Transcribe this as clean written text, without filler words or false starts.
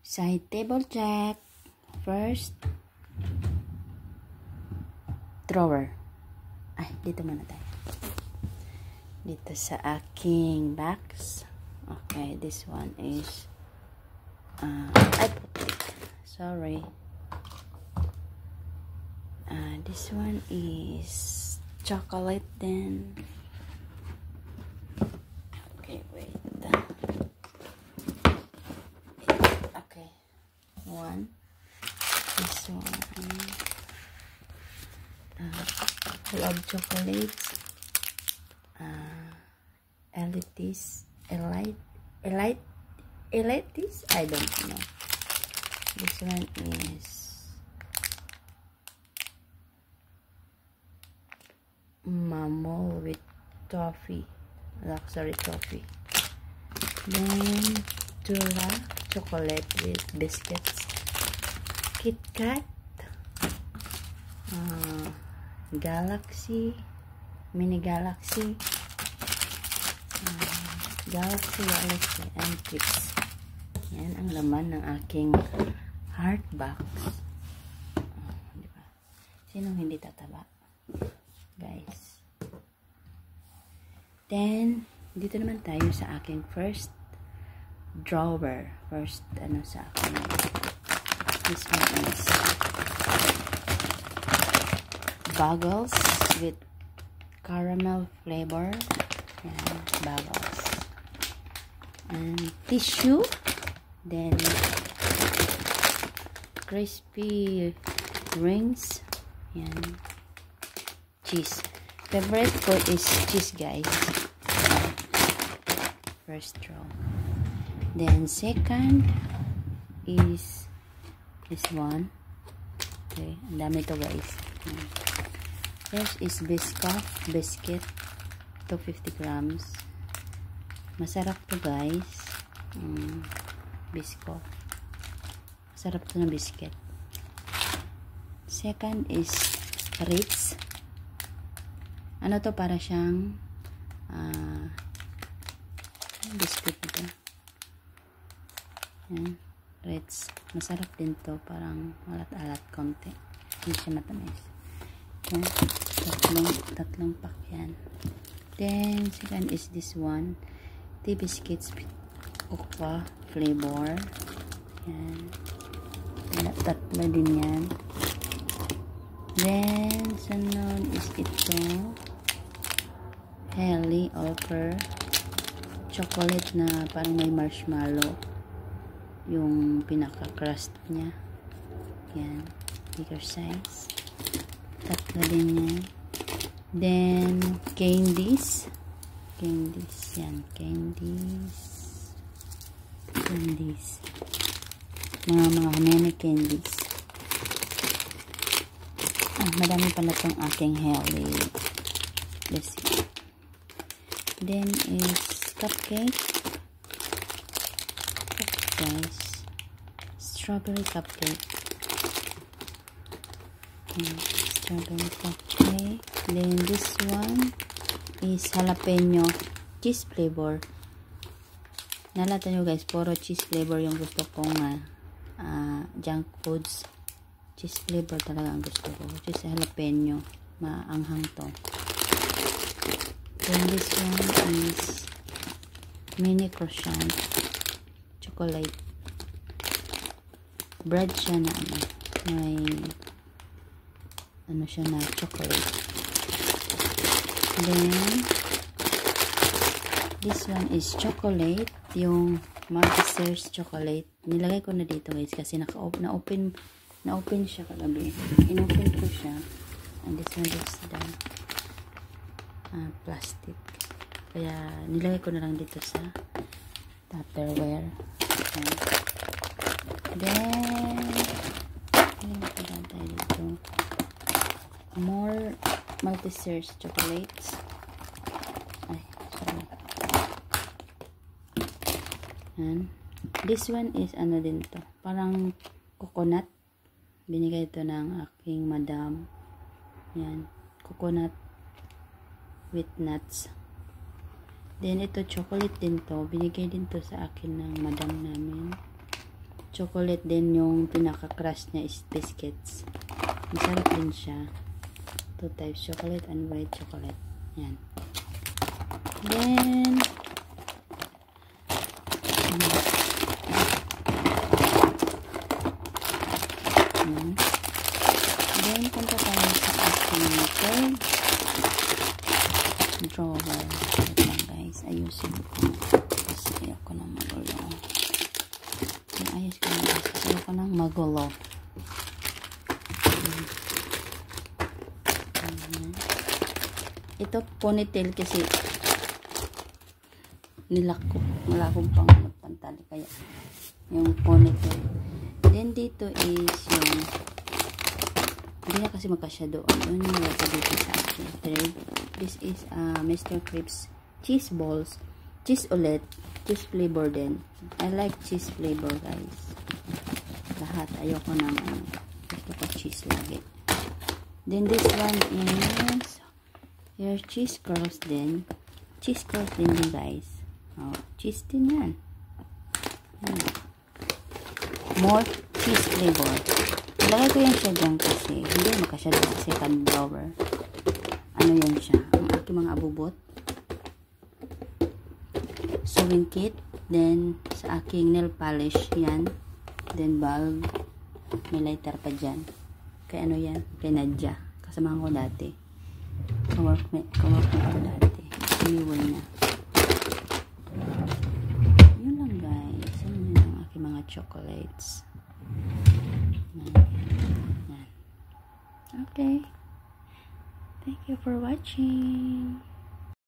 Side table check. First, drawer. Ay, dito muna tayo. Dito sa aking box. Okay, this one is ay, putik. Sorry. This one is chocolate then. Okay, wait. Okay. One. This one. Full of chocolates. Elites? I don't know. This one is Mamol with toffee, luxury toffee. Then Tura chocolate with biscuits. Kit Kat, Galaxy, Mini Galaxy, Galaxy and chips. Yan ang laman ng aking heart box. Diba? Sinong hindi tataba? Guys. Then, dito naman tayo sa aking first drawer. First, sa akin. This one is bagels with caramel flavor. Yan, bagels. And tissue. Then, crispy rings. Yan. Cheese. Favorite food is cheese, guys. First row. Then, second is this one. Okay. Ang dami to, guys. First is Biscoff biscuit. 250 grams. Masarap to, guys. Biscoff. Masarap to na biscuit. Second is Ritz. Ano to, para siyang biscuit ito. Yan. Ritz. Masarap din to. Parang alat-alat konti. Hindi siya matamis. Yan. Tatlong pack yan. Then, second is this one. Tea biscuits with cocoa flavor. Yan. Tatlo din yan. Then, sunod is ito. Helly Offer. Chocolate na parang may marshmallow. Yung pinaka-crust niya. Yan. Bigger size. Tatlo din yan. Then, candies. Candies. Yan. Candies. Mga mini candies. Madami pala itong aking Helly biscuit. Then is cupcake. Guys, strawberry cupcake. Strawberry cupcake. Then this one is jalapeno cheese flavor. Nalata nyo, guys, puro cheese flavor yung gusto kong junk foods. Cheese flavor talaga ang gusto ko. Cheese jalapeno. Maanghang to. Then this one is mini croissant chocolate. Bread siya na may siya na chocolate. Then this one is chocolate, yung Maltesers chocolate. Nilagay ko na dito, guys, kasi na-open siya kagabi. In-open ko siya. And this one is the plastic. Kaya nilagay ko na lang dito sa Tupperware. Then tayo dito. More Maltesers chocolates. Ay, sorry. And this one is din to. Parang coconut. Binigay ito ng aking madam. Yan. Coconut with nuts. Then ito chocolate din to. Binigay din to sa akin ng madam namin. chocolate din yung pinaka-crush niya is biscuits. Masarap din siya. 2 types, chocolate and white chocolate. Yan. Then, then punta tayo sa ating third drawer. Ito lang guys, ayusin ko. Kasi ayoko nang magulo. Ayos ko lang guys, kasi ayoko nang magulo. Ito ponytail kasi nilak ko. Wala akong pang pantali kaya yung ponytail. Then dito is yung hindi na kasi magkasya doon. Doon yung nilagay dito sa akin. Third, this is Mr. Crepes cheese balls. Cheese ulit. Cheese flavor din. I like cheese flavor guys. Lahat. Ayoko ng gusto ko cheese lagi. Then this one is your cheese curls din. Cheese curls din guys. Oh, cheese din yan. More cheese flavor. Ilagay ko yan siya dyan kasi hindi makasya doon sa second drawer. Ano yan siya? Ang aking mga abubot. Sewing kit. Then, sa aking nail polish. Yan. Then, bulb. May lighter pa dyan. Kaya ano yan? Kay Nadia. Kasamahan ko dati. Kaworkmate ko dati. Iniwan niya. Yun lang guys. Yun ang aking mga chocolates. Okay. Thank you for watching.